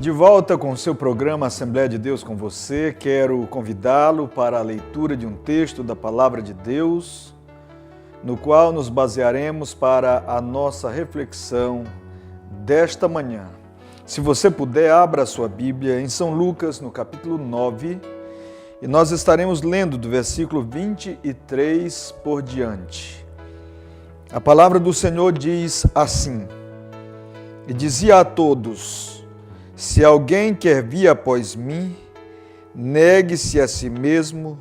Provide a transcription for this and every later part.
De volta com o seu programa Assembleia de Deus com você, quero convidá-lo para a leitura de um texto da Palavra de Deus, no qual nos basearemos para a nossa reflexão desta manhã. Se você puder, abra a sua Bíblia em São Lucas, no capítulo 9, e nós estaremos lendo do versículo 23 por diante. A palavra do Senhor diz assim: E dizia a todos: se alguém quer vir após mim, negue-se a si mesmo,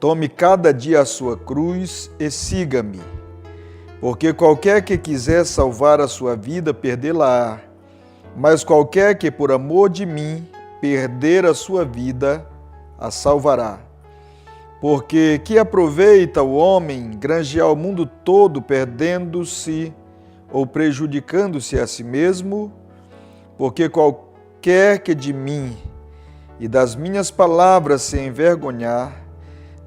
tome cada dia a sua cruz e siga-me. Porque qualquer que quiser salvar a sua vida, perdê-la-á. Mas qualquer que por amor de mim perder a sua vida, a salvará. Porque que aproveita o homem granjear o mundo todo, perdendo-se ou prejudicando-se a si mesmo? Porque qualquer que de mim e das minhas palavras se envergonhar,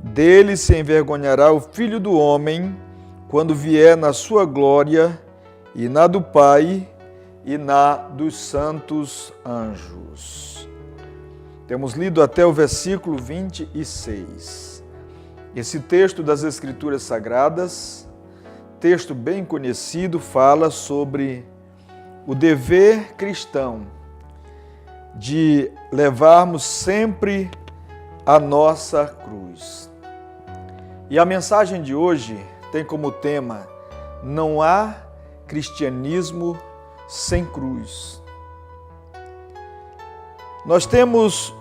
dele se envergonhará o Filho do Homem, quando vier na sua glória, e na do Pai, e na dos santos anjos. Temos lido até o versículo 26. Esse texto das Escrituras Sagradas, texto bem conhecido, fala sobre o dever cristão de levarmos sempre a nossa cruz. E a mensagem de hoje tem como tema: não há cristianismo sem cruz. Nós temos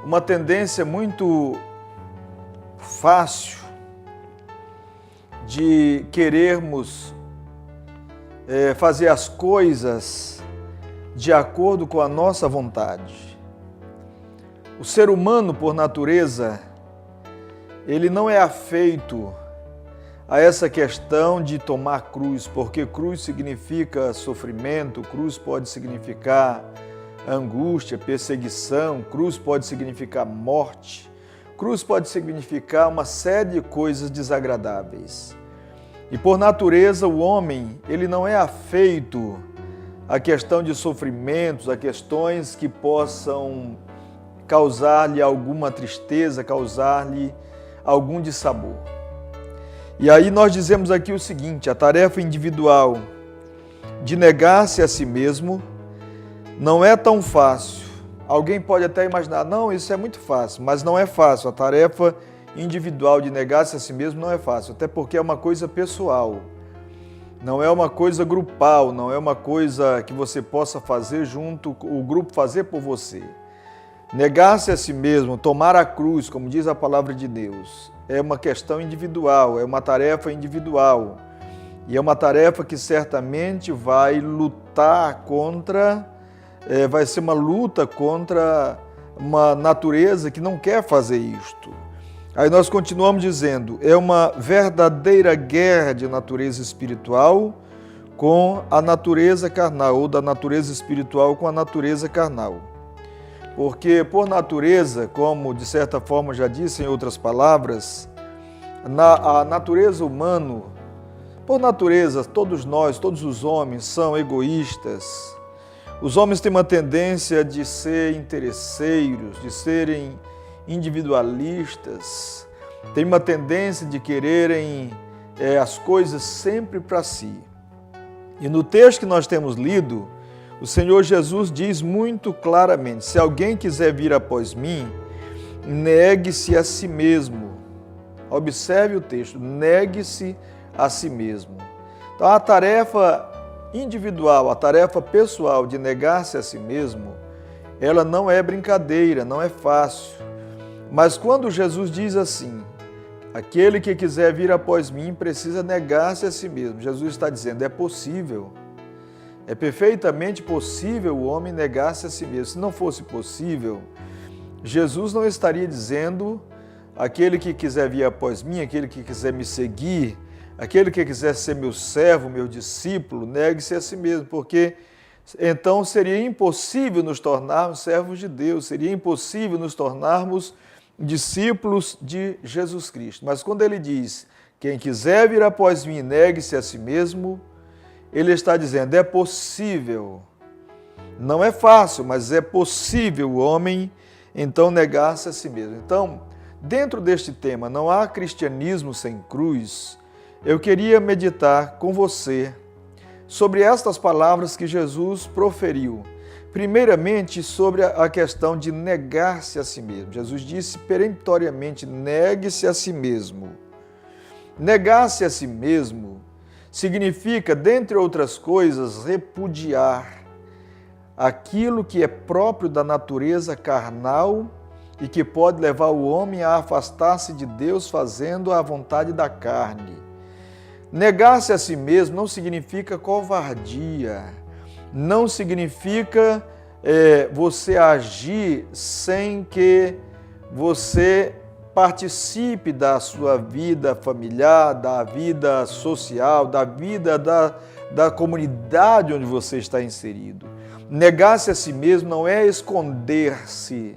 uma tendência muito fácil de querermos fazer as coisas de acordo com a nossa vontade. O ser humano, por natureza, ele não é afeito a essa questão de tomar cruz, porque cruz significa sofrimento, cruz pode significar angústia, perseguição, cruz pode significar morte, cruz pode significar uma série de coisas desagradáveis. E por natureza o homem, ele não é afeito à questão de sofrimentos, a questões que possam causar-lhe alguma tristeza, causar-lhe algum dissabor. E aí nós dizemos aqui o seguinte: a tarefa individual de negar-se a si mesmo não é tão fácil. Alguém pode até imaginar, não, isso é muito fácil, mas não é fácil. A tarefa individual de negar-se a si mesmo não é fácil, até porque é uma coisa pessoal. Não é uma coisa grupal, não é uma coisa que você possa fazer junto, o grupo fazer por você. Negar-se a si mesmo, tomar a cruz, como diz a palavra de Deus, é uma questão individual, é uma tarefa individual. E é uma tarefa que certamente vai lutar contra, vai ser uma luta contra uma natureza que não quer fazer isto. Aí nós continuamos dizendo, é uma verdadeira guerra de natureza espiritual com a natureza carnal, ou da natureza espiritual com a natureza carnal. Porque por natureza, como de certa forma já disse em outras palavras, a natureza humana, por natureza, todos nós, todos os homens são egoístas. Os homens têm uma tendência de ser interesseiros, de serem individualistas, têm uma tendência de quererem as coisas sempre para si. E no texto que nós temos lido, o Senhor Jesus diz muito claramente: se alguém quiser vir após mim, negue-se a si mesmo. Observe o texto, negue-se a si mesmo. Então a tarefa individual, a tarefa pessoal de negar-se a si mesmo, ela não é brincadeira, não é fácil. Mas quando Jesus diz assim, aquele que quiser vir após mim precisa negar-se a si mesmo, Jesus está dizendo, é possível. É perfeitamente possível o homem negar-se a si mesmo. Se não fosse possível, Jesus não estaria dizendo, aquele que quiser vir após mim, aquele que quiser me seguir, aquele que quiser ser meu servo, meu discípulo, negue-se a si mesmo, porque então seria impossível nos tornarmos servos de Deus, seria impossível nos tornarmos discípulos de Jesus Cristo. Mas quando ele diz, quem quiser vir após mim, negue-se a si mesmo, ele está dizendo, é possível Não é fácil, mas é possível o homem, então, negar-se a si mesmo. Então, dentro deste tema, não há cristianismo sem cruz, eu queria meditar com você sobre estas palavras que Jesus proferiu. Primeiramente, sobre a questão de negar-se a si mesmo. Jesus disse peremptoriamente, negue-se a si mesmo. Negar-se a si mesmo significa, dentre outras coisas, repudiar aquilo que é próprio da natureza carnal e que pode levar o homem a afastar-se de Deus fazendo a vontade da carne. Negar-se a si mesmo não significa covardia, não significa você agir sem que você participe da sua vida familiar, da vida social, da vida da comunidade onde você está inserido. Negar-se a si mesmo não é esconder-se.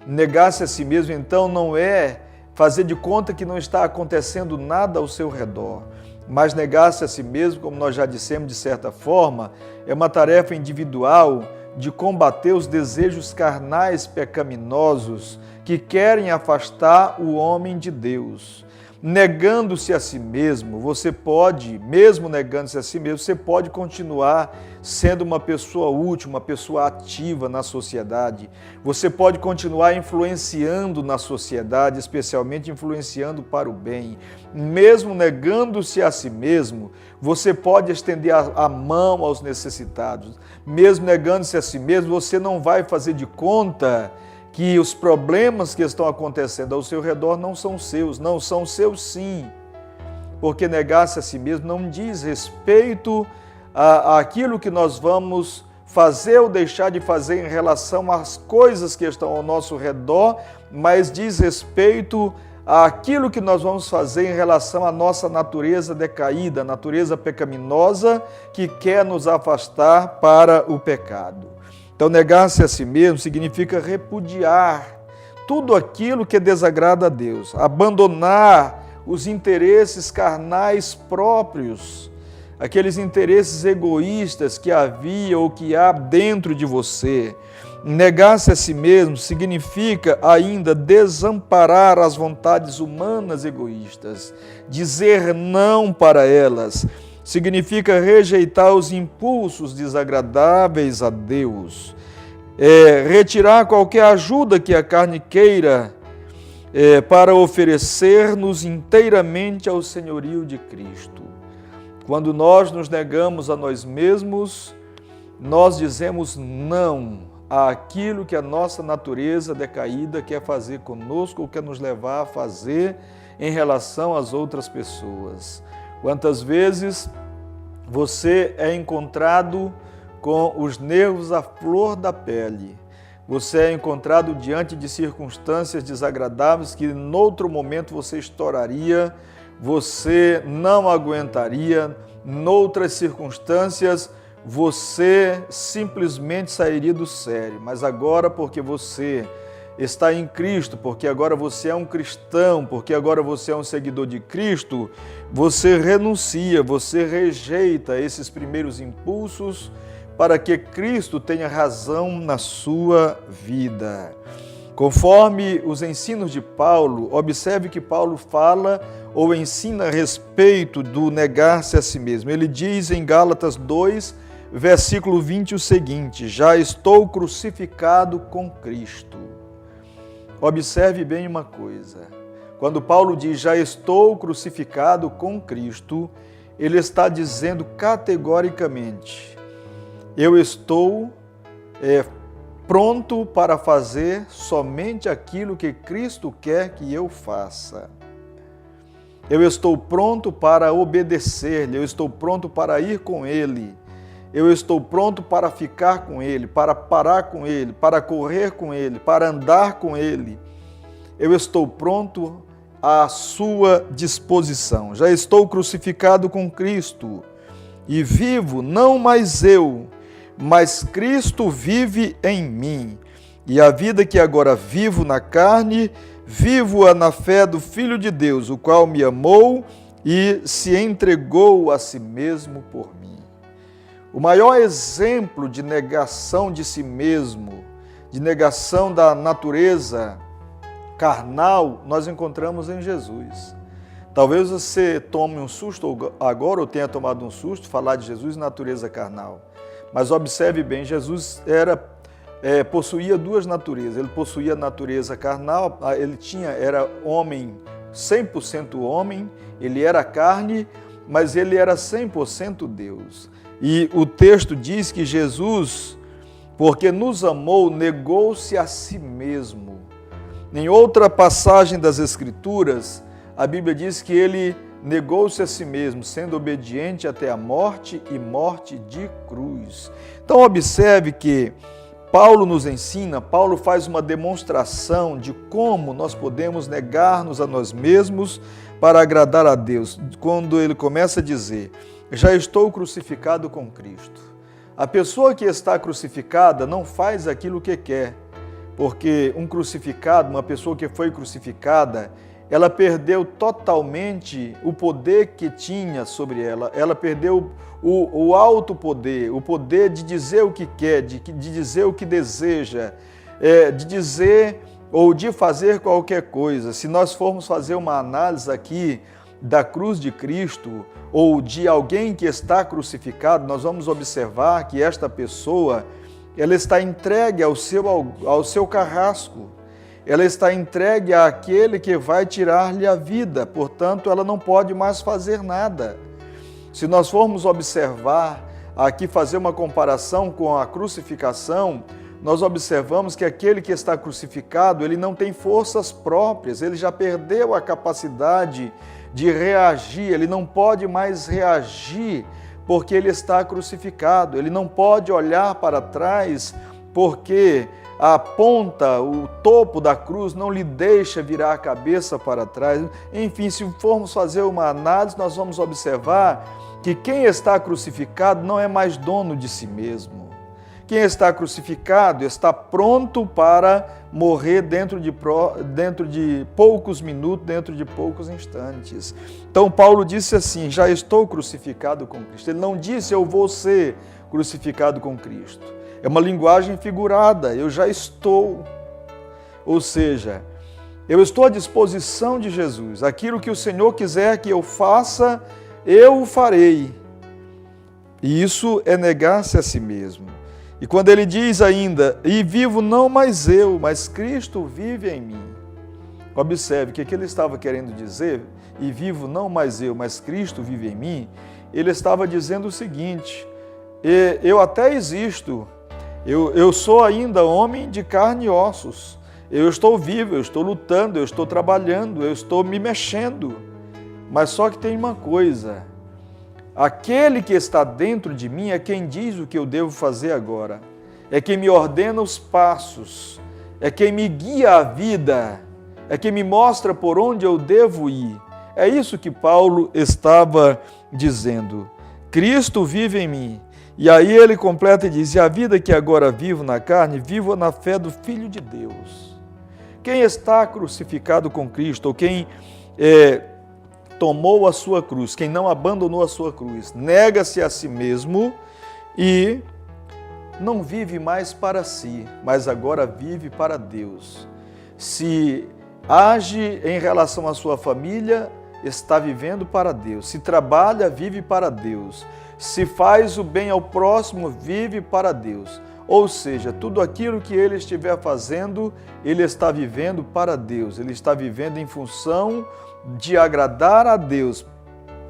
Negar-se a si mesmo, então, não é fazer de conta que não está acontecendo nada ao seu redor. Mas negar-se a si mesmo, como nós já dissemos de certa forma, é uma tarefa individual de combater os desejos carnais pecaminosos que querem afastar o homem de Deus. Negando-se a si mesmo, você pode, mesmo negando-se a si mesmo, você pode continuar sendo uma pessoa útil, uma pessoa ativa na sociedade. Você pode continuar influenciando na sociedade, especialmente influenciando para o bem. Mesmo negando-se a si mesmo, você pode estender a mão aos necessitados. Mesmo negando-se a si mesmo, você não vai fazer de conta que os problemas que estão acontecendo ao seu redor não são seus sim, porque negar-se a si mesmo não diz respeito àquilo que nós vamos fazer ou deixar de fazer em relação às coisas que estão ao nosso redor, mas diz respeito àquilo que nós vamos fazer em relação à nossa natureza decaída, natureza pecaminosa que quer nos afastar para o pecado. Então, negar-se a si mesmo significa repudiar tudo aquilo que desagrada a Deus, abandonar os interesses carnais próprios, aqueles interesses egoístas que havia ou que há dentro de você. Negar-se a si mesmo significa ainda desamparar as vontades humanas egoístas, dizer não para elas. Significa rejeitar os impulsos desagradáveis a Deus, retirar qualquer ajuda que a carne queira para oferecer-nos inteiramente ao senhorio de Cristo. Quando nós nos negamos a nós mesmos, nós dizemos não àquilo que a nossa natureza decaída quer fazer conosco ou quer nos levar a fazer em relação às outras pessoas. Quantas vezes você é encontrado com os nervos à flor da pele, você é encontrado diante de circunstâncias desagradáveis que em outro momento você estouraria, você não aguentaria, noutras circunstâncias você simplesmente sairia do sério, mas agora porque você está em Cristo, porque agora você é um cristão, porque agora você é um seguidor de Cristo, você renuncia, você rejeita esses primeiros impulsos para que Cristo tenha razão na sua vida. Conforme os ensinos de Paulo, observe que Paulo fala ou ensina a respeito do negar-se a si mesmo. Ele diz em Gálatas 2, versículo 20 o seguinte: já estou crucificado com Cristo. Observe bem uma coisa, quando Paulo diz já estou crucificado com Cristo, ele está dizendo categoricamente, eu estou pronto para fazer somente aquilo que Cristo quer que eu faça. Eu estou pronto para obedecer-lhe, eu estou pronto para ir com Ele, eu estou pronto para ficar com Ele, para parar com Ele, para correr com Ele, para andar com Ele. Eu estou pronto à sua disposição. Já estou crucificado com Cristo e vivo não mais eu, mas Cristo vive em mim. E a vida que agora vivo na carne, vivo-a na fé do Filho de Deus, o qual me amou e se entregou a si mesmo por mim. O maior exemplo de negação de si mesmo, de negação da natureza carnal, nós encontramos em Jesus. Talvez você tome um susto agora, ou tenha tomado um susto, falar de Jesus e natureza carnal. Mas observe bem, Jesus possuía duas naturezas. Ele possuía a natureza carnal, era homem, 100% homem, ele era carne, mas ele era 100% Deus. E o texto diz que Jesus, porque nos amou, negou-se a si mesmo. Em outra passagem das Escrituras, a Bíblia diz que ele negou-se a si mesmo, sendo obediente até a morte e morte de cruz. Então observe que Paulo nos ensina, Paulo faz uma demonstração de como nós podemos negar-nos a nós mesmos para agradar a Deus. Quando ele começa a dizer, já estou crucificado com Cristo. A pessoa que está crucificada não faz aquilo que quer, porque um crucificado, uma pessoa que foi crucificada, ela perdeu totalmente o poder que tinha sobre ela. Ela perdeu o alto poder, o poder de dizer o que quer, de dizer o que deseja, de dizer ou de fazer qualquer coisa. Se nós formos fazer uma análise aqui da cruz de Cristo ou de alguém que está crucificado, nós vamos observar que esta pessoa, ela está entregue ao seu carrasco. Ela está entregue àquele que vai tirar-lhe a vida, portanto, ela não pode mais fazer nada. Se nós formos observar, aqui fazer uma comparação com a crucificação, nós observamos que aquele que está crucificado, ele não tem forças próprias, ele já perdeu a capacidade de reagir, ele não pode mais reagir porque ele está crucificado, ele não pode olhar para trás porque a ponta, o topo da cruz não lhe deixa virar a cabeça para trás. Enfim, se formos fazer uma análise, nós vamos observar que quem está crucificado não é mais dono de si mesmo. Quem está crucificado está pronto para morrer dentro de poucos minutos, dentro de poucos instantes. Então Paulo disse assim, já estou crucificado com Cristo. Ele não disse, eu vou ser crucificado com Cristo. É uma linguagem figurada, eu já estou. Ou seja, eu estou à disposição de Jesus. Aquilo que o Senhor quiser que eu faça, eu o farei. E isso é negar-se a si mesmo. E quando ele diz ainda, e vivo não mais eu, mas Cristo vive em mim. Observe que ele estava querendo dizer, e vivo não mais eu, mas Cristo vive em mim, ele estava dizendo o seguinte, eu até existo, eu sou ainda homem de carne e ossos, eu estou vivo, eu estou lutando, eu estou trabalhando, eu estou me mexendo, mas só que tem uma coisa, aquele que está dentro de mim é quem diz o que eu devo fazer agora, é quem me ordena os passos, é quem me guia a vida, é quem me mostra por onde eu devo ir. É isso que Paulo estava dizendo. Cristo vive em mim. E aí ele completa e diz, e a vida que agora vivo na carne, vivo na fé do Filho de Deus. Quem está crucificado com Cristo, ou quem tomou a sua cruz, quem não abandonou a sua cruz, nega-se a si mesmo e não vive mais para si, mas agora vive para Deus. Se age em relação à sua família, está vivendo para Deus. Se trabalha, vive para Deus. Se faz o bem ao próximo, vive para Deus. Ou seja, tudo aquilo que ele estiver fazendo, ele está vivendo para Deus. Ele está vivendo em função de agradar a Deus,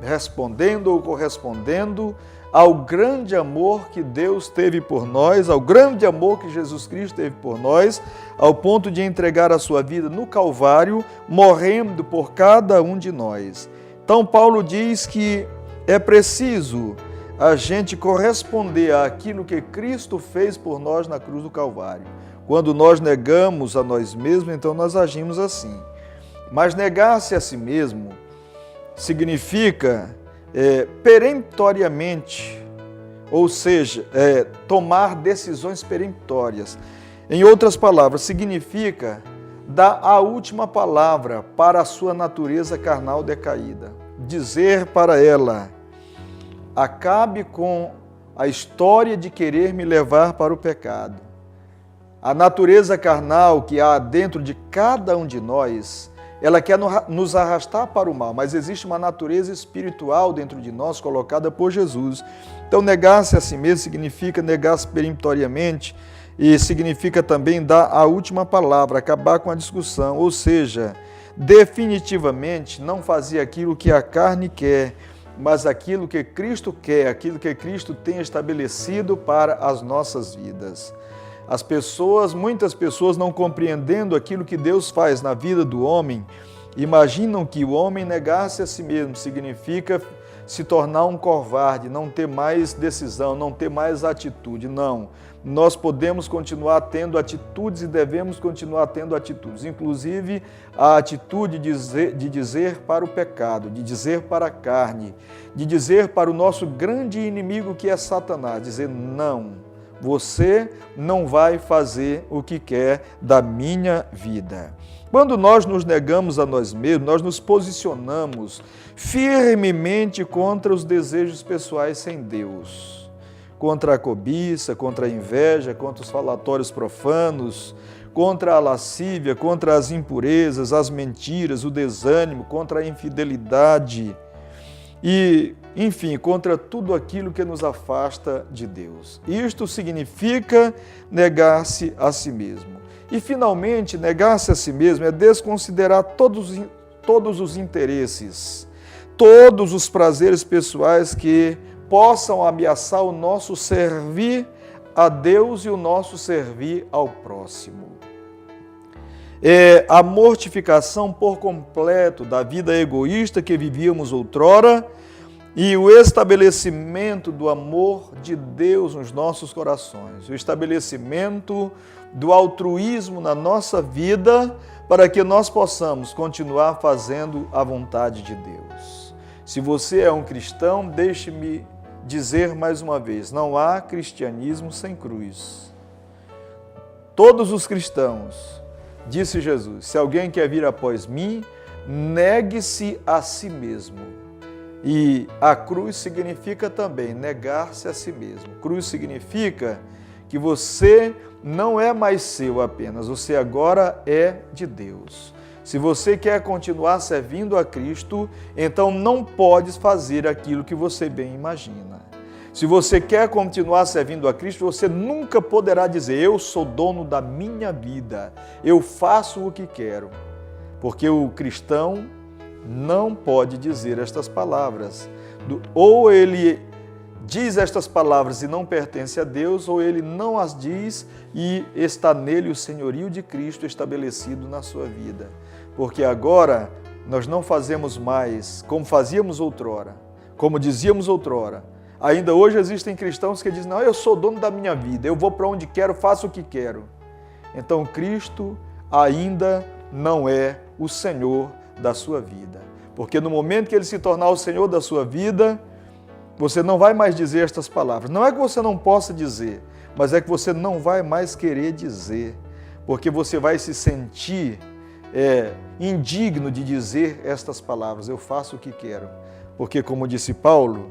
respondendo ou correspondendo ao grande amor que Deus teve por nós, ao grande amor que Jesus Cristo teve por nós, ao ponto de entregar a sua vida no Calvário, morrendo por cada um de nós. Então Paulo diz que é preciso a gente corresponder àquilo que Cristo fez por nós na cruz do Calvário. Quando nós negamos a nós mesmos, então nós agimos assim. Mas negar-se a si mesmo significa peremptoriamente, ou seja, tomar decisões peremptórias. Em outras palavras, significa dar a última palavra para a sua natureza carnal decaída. Dizer para ela, acabe com a história de querer me levar para o pecado. A natureza carnal que há dentro de cada um de nós, ela quer nos arrastar para o mal, mas existe uma natureza espiritual dentro de nós colocada por Jesus. Então, negar-se a si mesmo significa negar-se peremptoriamente e significa também dar a última palavra, acabar com a discussão, ou seja, definitivamente não fazer aquilo que a carne quer, mas aquilo que Cristo quer, aquilo que Cristo tem estabelecido para as nossas vidas. Muitas pessoas não compreendendo aquilo que Deus faz na vida do homem, imaginam que o homem negar-se a si mesmo significa se tornar um covarde, não ter mais decisão, não ter mais atitude. Não, nós podemos continuar tendo atitudes e devemos continuar tendo atitudes, inclusive a atitude de dizer para o pecado, de dizer para a carne, de dizer para o nosso grande inimigo que é Satanás, dizer não. Você não vai fazer o que quer da minha vida. Quando nós nos negamos a nós mesmos, nós nos posicionamos firmemente contra os desejos pessoais sem Deus, contra a cobiça, contra a inveja, contra os falatórios profanos, contra a lascívia, contra as impurezas, as mentiras, o desânimo, contra a infidelidade e, enfim, contra tudo aquilo que nos afasta de Deus. Isto significa negar-se a si mesmo. E, finalmente, negar-se a si mesmo é desconsiderar todos os interesses, todos os prazeres pessoais que possam ameaçar o nosso servir a Deus e o nosso servir ao próximo. É a mortificação por completo da vida egoísta que vivíamos outrora e o estabelecimento do amor de Deus nos nossos corações, o estabelecimento do altruísmo na nossa vida para que nós possamos continuar fazendo a vontade de Deus. Se você é um cristão, deixe-me dizer mais uma vez, não há cristianismo sem cruz. Todos os cristãos, disse Jesus, se alguém quer vir após mim, negue-se a si mesmo. E a cruz significa também negar-se a si mesmo. Cruz significa que você não é mais seu apenas, você agora é de Deus. Se você quer continuar servindo a Cristo, então não pode fazer aquilo que você bem imagina. Se você quer continuar servindo a Cristo, você nunca poderá dizer, eu sou dono da minha vida, eu faço o que quero. Porque o cristão não pode dizer estas palavras. Ou ele diz estas palavras e não pertence a Deus, ou ele não as diz e está nele o senhorio de Cristo estabelecido na sua vida. Porque agora nós não fazemos mais como fazíamos outrora, como dizíamos outrora. Ainda hoje existem cristãos que dizem, não, eu sou dono da minha vida, eu vou para onde quero, faço o que quero. Então Cristo ainda não é o Senhor da sua vida. Porque no momento que Ele se tornar o Senhor da sua vida, você não vai mais dizer estas palavras. Não é que você não possa dizer, mas é que você não vai mais querer dizer, porque você vai se sentir indigno de dizer estas palavras, eu faço o que quero. Porque, como disse Paulo,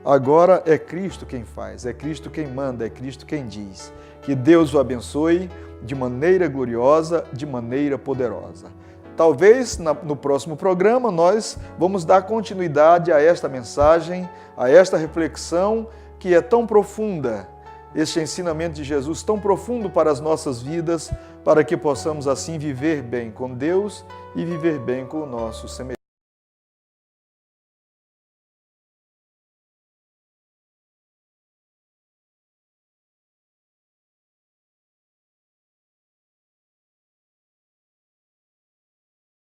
agora é Cristo quem faz, é Cristo quem manda, é Cristo quem diz. Que Deus o abençoe de maneira gloriosa, de maneira poderosa. Talvez no próximo programa nós vamos dar continuidade a esta mensagem, a esta reflexão que é tão profunda, este ensinamento de Jesus tão profundo para as nossas vidas, para que possamos assim viver bem com Deus e viver bem com o nosso semelhante.